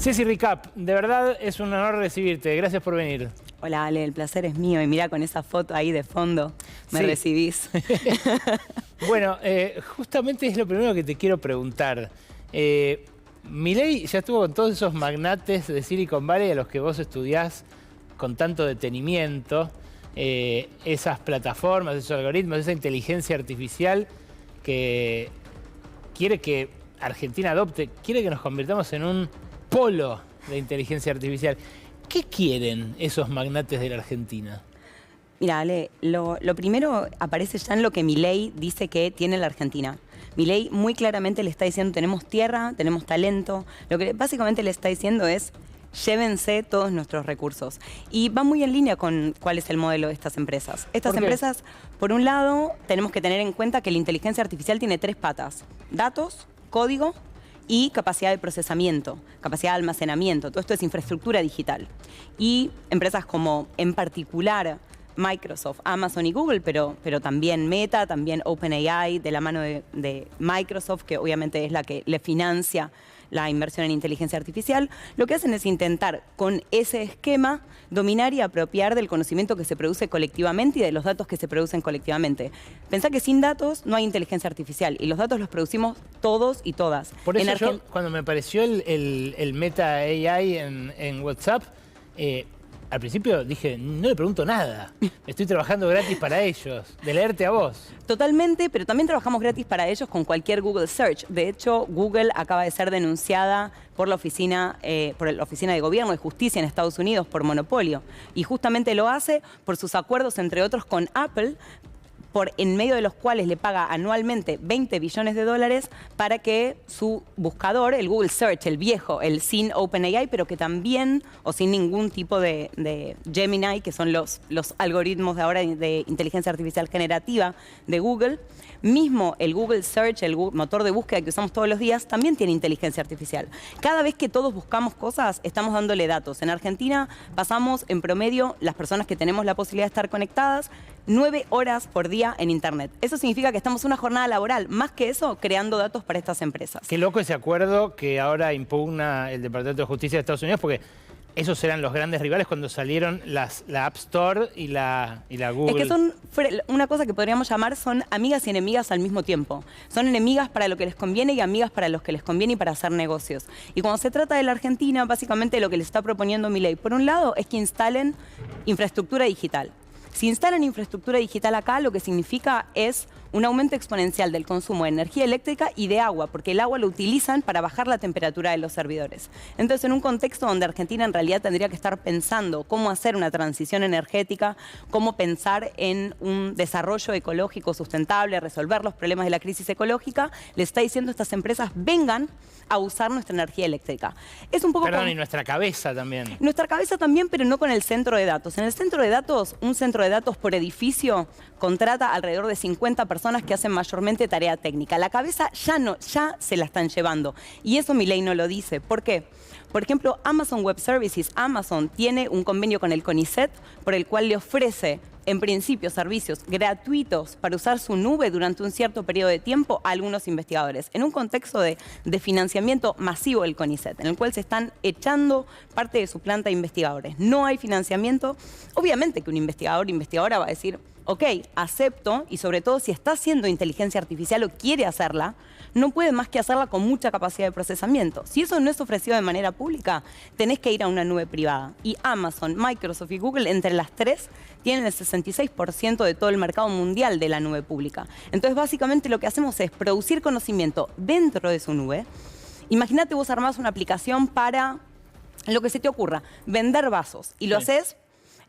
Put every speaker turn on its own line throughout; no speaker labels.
Ceci Recap, de verdad es un honor recibirte. Gracias por venir.
Hola Ale, el placer es mío. Y mira con esa foto ahí de fondo, me recibís.
Bueno, justamente es lo primero que te quiero preguntar. Milei ya estuvo con todos esos magnates de Silicon Valley a los que vos estudiás con tanto detenimiento. Esas plataformas, esos algoritmos, esa inteligencia artificial que quiere que Argentina adopte, quiere que nos convirtamos en un polo de inteligencia artificial. ¿Qué quieren esos magnates de la Argentina?
Mira, Ale, lo primero aparece ya en lo que Milei dice que tiene la Argentina. Milei muy claramente le está diciendo, tenemos tierra, tenemos talento. Lo que básicamente le está diciendo es, llévense todos nuestros recursos. Y va muy en línea con cuál es el modelo de estas empresas. Estas empresas, por un lado, tenemos que tener en cuenta que la inteligencia artificial tiene 3 patas. Datos, código y capacidad de procesamiento, capacidad de almacenamiento. Todo esto es infraestructura digital. Y empresas como, en particular, Microsoft, Amazon y Google, pero también Meta, también OpenAI, de la mano de Microsoft, que obviamente es la que le financia la inversión en inteligencia artificial, lo que hacen es intentar, con ese esquema, dominar y apropiar del conocimiento que se produce colectivamente y de los datos que se producen colectivamente. Pensá que sin datos no hay inteligencia artificial y los datos los producimos todos y todas.
Por eso yo, cuando me apareció el Meta AI en WhatsApp, al principio dije, no le pregunto nada. Estoy trabajando gratis para ellos, de leerte a vos.
Totalmente, pero también trabajamos gratis para ellos con cualquier Google Search. De hecho, Google acaba de ser denunciada por la Oficina de Gobierno de Justicia en Estados Unidos por monopolio. Y justamente lo hace por sus acuerdos, entre otros, con Apple, en medio de los cuales le paga anualmente 20 billones de dólares para que su buscador, el Google Search, el viejo, el sin OpenAI, pero que también, o sin ningún tipo de Gemini, que son los algoritmos de ahora de inteligencia artificial generativa de Google, mismo el Google Search, el motor de búsqueda que usamos todos los días, también tiene inteligencia artificial. Cada vez que todos buscamos cosas, estamos dándole datos. En Argentina pasamos en promedio, las personas que tenemos la posibilidad de estar conectadas, 9 horas por día en Internet. Eso significa que estamos una jornada laboral, más que eso, creando datos para estas empresas.
Qué loco ese acuerdo que ahora impugna el Departamento de Justicia de Estados Unidos, porque esos eran los grandes rivales cuando salieron la App Store y la Google.
Es que son una cosa que podríamos llamar, son amigas y enemigas al mismo tiempo. Son enemigas para lo que les conviene y amigas para los que les conviene y para hacer negocios. Y cuando se trata de la Argentina, básicamente lo que les está proponiendo Milei, por un lado, es que instalen infraestructura digital. Si instalan infraestructura digital acá, lo que significa es un aumento exponencial del consumo de energía eléctrica y de agua, porque el agua lo utilizan para bajar la temperatura de los servidores. Entonces, en un contexto donde Argentina en realidad tendría que estar pensando cómo hacer una transición energética, cómo pensar en un desarrollo ecológico sustentable, resolver los problemas de la crisis ecológica, le está diciendo a estas empresas, vengan a usar nuestra energía eléctrica. Es un poco
y nuestra cabeza también.
Nuestra cabeza también, pero no con el centro de datos. En el centro de datos, un centro de datos por edificio contrata alrededor de 50 personas que hacen mayormente tarea técnica. La cabeza ya se la están llevando. Y eso Milei no lo dice. ¿Por qué? Por ejemplo, Amazon Web Services, Amazon tiene un convenio con el CONICET por el cual le ofrece en principio, servicios gratuitos para usar su nube durante un cierto periodo de tiempo a algunos investigadores, en un contexto de financiamiento masivo del CONICET, en el cual se están echando parte de su planta de investigadores. No hay financiamiento. Obviamente que un investigador o investigadora va a decir, ok, acepto, y sobre todo si está haciendo inteligencia artificial o quiere hacerla, no puede más que hacerla con mucha capacidad de procesamiento. Si eso no es ofrecido de manera pública, tenés que ir a una nube privada. Y Amazon, Microsoft y Google, entre las 3, tienen el 66% de todo el mercado mundial de la nube pública. Entonces, básicamente lo que hacemos es producir conocimiento dentro de su nube. Imagínate vos armás una aplicación para lo que se te ocurra, vender vasos, y lo haces.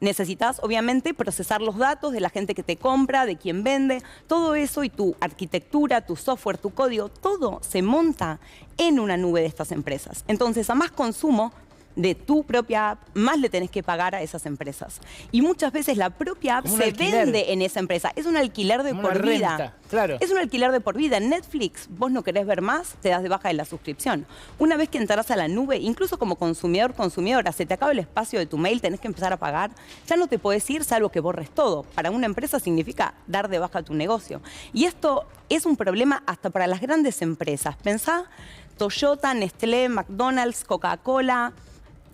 Necesitas, obviamente, procesar los datos de la gente que te compra, de quién vende, todo eso y tu arquitectura, tu software, tu código, todo se monta en una nube de estas empresas. Entonces, a más consumo de tu propia app, más le tenés que pagar a esas empresas. Y muchas veces la propia app se vende en esa empresa. Es un alquiler de por vida.
Claro.
Es un alquiler de por vida. En Netflix, vos no querés ver más, te das de baja de la suscripción. Una vez que entras a la nube, incluso como consumidora, se te acaba el espacio de tu mail, tenés que empezar a pagar. Ya no te podés ir salvo que borres todo. Para una empresa significa dar de baja tu negocio. Y esto es un problema hasta para las grandes empresas. Pensá Toyota, Nestlé, McDonald's, Coca-Cola,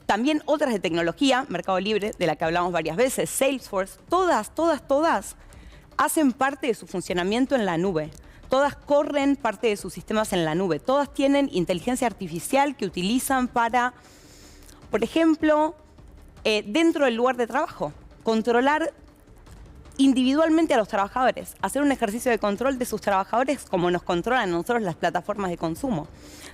también otras de tecnología, Mercado Libre, de la que hablamos varias veces, Salesforce, todas hacen parte de su funcionamiento en la nube. Todas corren parte de sus sistemas en la nube. Todas tienen inteligencia artificial que utilizan para, por ejemplo, dentro del lugar de trabajo, controlar individualmente a los trabajadores, hacer un ejercicio de control de sus trabajadores como nos controlan a nosotros las plataformas de consumo.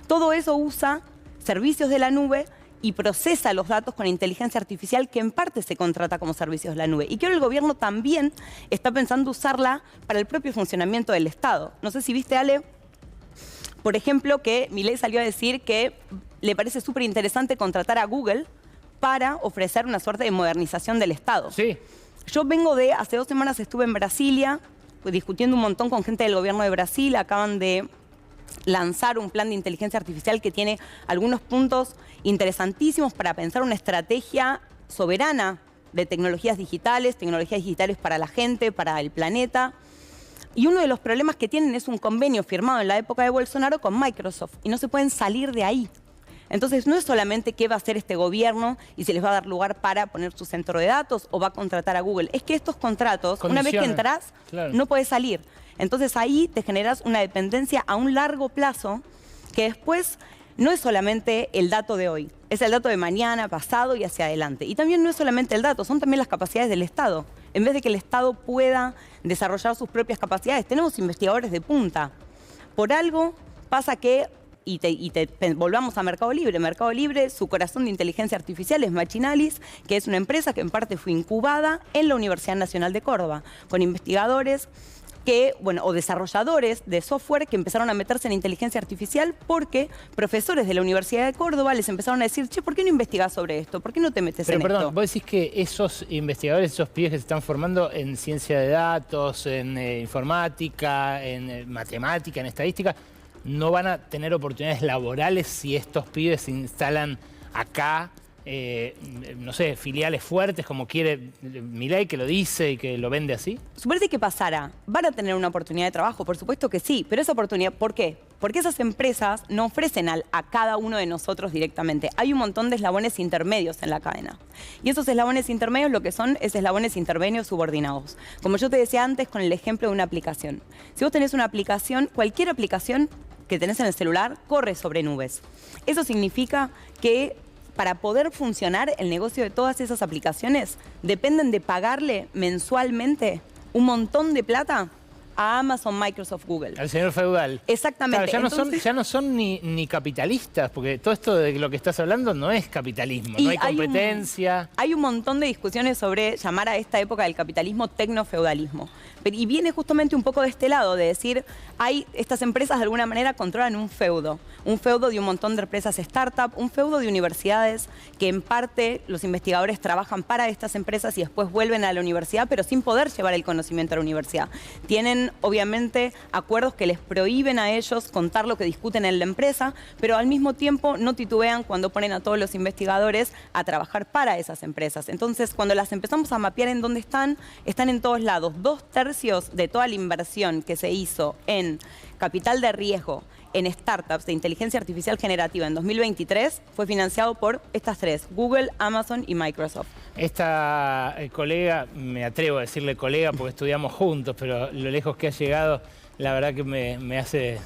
Todo eso usa servicios de la nube y procesa los datos con inteligencia artificial que en parte se contrata como servicios de la nube. Y que ahora el gobierno también está pensando usarla para el propio funcionamiento del Estado. No sé si viste, Ale, por ejemplo, que Milei salió a decir que le parece súper interesante contratar a Google para ofrecer una suerte de modernización del Estado.
Sí.
Yo vengo hace 2 semanas estuve en Brasilia, discutiendo un montón con gente del gobierno de Brasil. Acaban de lanzar un plan de inteligencia artificial que tiene algunos puntos interesantísimos para pensar una estrategia soberana de tecnologías digitales para la gente, para el planeta. Y uno de los problemas que tienen es un convenio firmado en la época de Bolsonaro con Microsoft y no se pueden salir de ahí. Entonces, no es solamente qué va a hacer este gobierno y se les va a dar lugar para poner su centro de datos o va a contratar a Google. Es que estos contratos, una vez que entras, no puedes salir. Entonces, ahí te generas una dependencia a un largo plazo que después no es solamente el dato de hoy. Es el dato de mañana, pasado y hacia adelante. Y también no es solamente el dato, son también las capacidades del Estado. En vez de que el Estado pueda desarrollar sus propias capacidades, tenemos investigadores de punta. Por algo pasa que... volvamos a Mercado Libre. Mercado Libre, su corazón de inteligencia artificial es Machinalis, que es una empresa que en parte fue incubada en la Universidad Nacional de Córdoba, con investigadores o desarrolladores de software que empezaron a meterse en inteligencia artificial porque profesores de la Universidad de Córdoba les empezaron a decir, che, ¿por qué no investigás sobre esto? ¿Por qué no te metes en esto?
Pero perdón, vos decís que esos investigadores, esos pibes que se están formando en ciencia de datos, en informática, en matemática, en estadística, no van a tener oportunidades laborales si estos pibes se instalan acá, no sé, filiales fuertes como quiere Milei, que lo dice y que lo vende así?
Suponete que pasara, ¿van a tener una oportunidad de trabajo? Por supuesto que sí, pero esa oportunidad, ¿por qué? Porque esas empresas no ofrecen a cada uno de nosotros directamente. Hay un montón de eslabones intermedios en la cadena. Y esos eslabones intermedios lo que son es eslabones intermedios subordinados. Como yo te decía antes con el ejemplo de una aplicación. Si vos tenés una aplicación, cualquier aplicación que tenés en el celular corre sobre nubes. Eso significa que para poder funcionar el negocio de todas esas aplicaciones dependen de pagarle mensualmente un montón de plata a Amazon, Microsoft, Google.
Al señor feudal.
Exactamente.
Claro, ya no son ni capitalistas, porque todo esto de lo que estás hablando no es capitalismo, no hay competencia.
Hay un montón de discusiones sobre llamar a esta época del capitalismo tecnofeudalismo. Y viene justamente un poco de este lado, de decir, estas empresas de alguna manera controlan un feudo de un montón de empresas startup, un feudo de universidades que en parte los investigadores trabajan para estas empresas y después vuelven a la universidad, pero sin poder llevar el conocimiento a la universidad. Tienen, obviamente, acuerdos que les prohíben a ellos contar lo que discuten en la empresa, pero al mismo tiempo no titubean cuando ponen a todos los investigadores a trabajar para esas empresas. Entonces, cuando las empezamos a mapear en dónde están en todos lados. 2/3 de toda la inversión que se hizo en capital de riesgo en startups de inteligencia artificial generativa en 2023 fue financiado por estas tres, Google, Amazon y Microsoft.
Esta colega, me atrevo a decirle colega porque estudiamos juntos, pero lo lejos que ha llegado, la verdad que me hace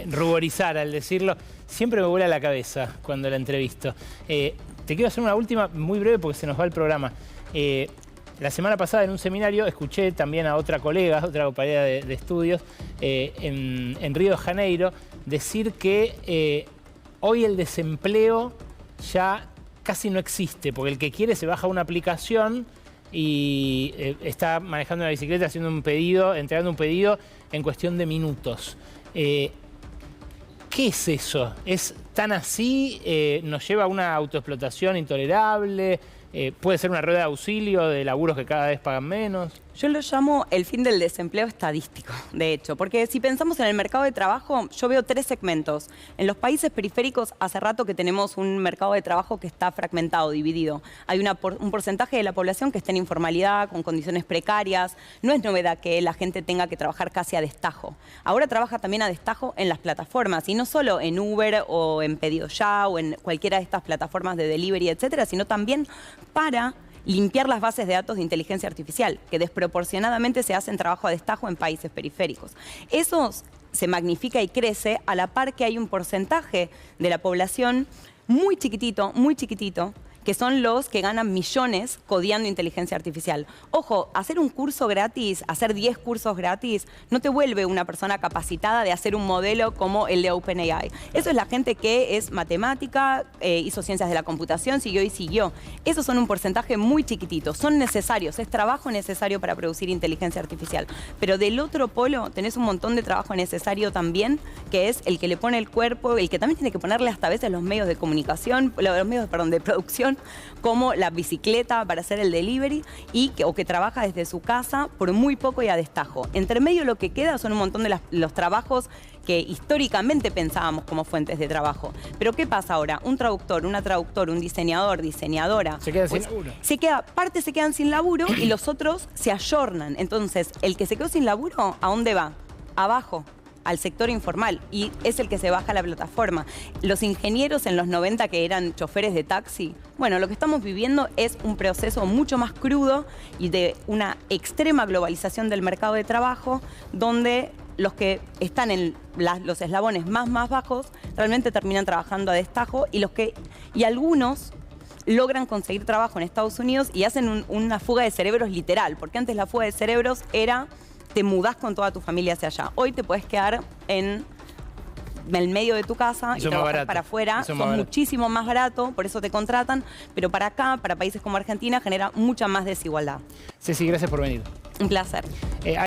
ruborizar al decirlo. Siempre me vuela la cabeza cuando la entrevisto. Te quiero hacer una última muy breve porque se nos va el programa. La semana pasada en un seminario escuché también a otra colega, otra compañera de estudios, en Río de Janeiro, decir que hoy el desempleo ya casi no existe, porque el que quiere se baja una aplicación y está manejando una bicicleta, haciendo un pedido, entregando un pedido en cuestión de minutos. ¿Qué es eso? ¿Es tan así? ¿Nos lleva a una autoexplotación intolerable? ¿Puede ser una rueda de auxilio de laburos que cada vez pagan menos?
Yo lo llamo el fin del desempleo estadístico, de hecho, porque si pensamos en el mercado de trabajo, yo veo 3 segmentos. En los países periféricos, hace rato que tenemos un mercado de trabajo que está fragmentado, dividido. Hay un porcentaje de la población que está en informalidad, con condiciones precarias. No es novedad que la gente tenga que trabajar casi a destajo. Ahora trabaja también a destajo en las plataformas, y no solo en Uber o en Pedido Ya o en cualquiera de estas plataformas de delivery, etcétera, sino también para limpiar las bases de datos de inteligencia artificial, que desproporcionadamente se hacen trabajo a destajo en países periféricos. Eso se magnifica y crece a la par que hay un porcentaje de la población muy chiquitito, que son los que ganan millones codiando inteligencia artificial. Ojo, hacer un curso gratis, hacer 10 cursos gratis, no te vuelve una persona capacitada de hacer un modelo como el de OpenAI. Eso es la gente que es matemática, hizo ciencias de la computación, siguió y siguió. Esos son un porcentaje muy chiquitito, son necesarios, es trabajo necesario para producir inteligencia artificial. Pero del otro polo tenés un montón de trabajo necesario también, que es el que le pone el cuerpo, el que también tiene que ponerle hasta a veces los medios de comunicación, los medios, de producción, como la bicicleta para hacer el delivery o que trabaja desde su casa por muy poco y a destajo. Entre medio lo que queda son un montón de los trabajos que históricamente pensábamos como fuentes de trabajo. Pero ¿qué pasa ahora? Un traductor, una traductora, un diseñador, diseñadora.
Se quedan sin laburo.
Parte se quedan sin laburo y los otros se ayornan. Entonces, el que se quedó sin laburo, ¿a dónde va? Abajo, al sector informal, y es el que se baja a la plataforma. Los ingenieros en los 90 que eran choferes de taxi, bueno, lo que estamos viviendo es un proceso mucho más crudo y de una extrema globalización del mercado de trabajo, donde los que están en los eslabones más bajos realmente terminan trabajando a destajo, y algunos logran conseguir trabajo en Estados Unidos y hacen una fuga de cerebros literal, porque antes la fuga de cerebros era: te mudás con toda tu familia hacia allá. Hoy te puedes quedar en el medio de tu casa y trabajar para afuera. Son muchísimo más barato, por eso te contratan, pero para acá, para países como Argentina, genera mucha más desigualdad.
Ceci, gracias por venir.
Un placer.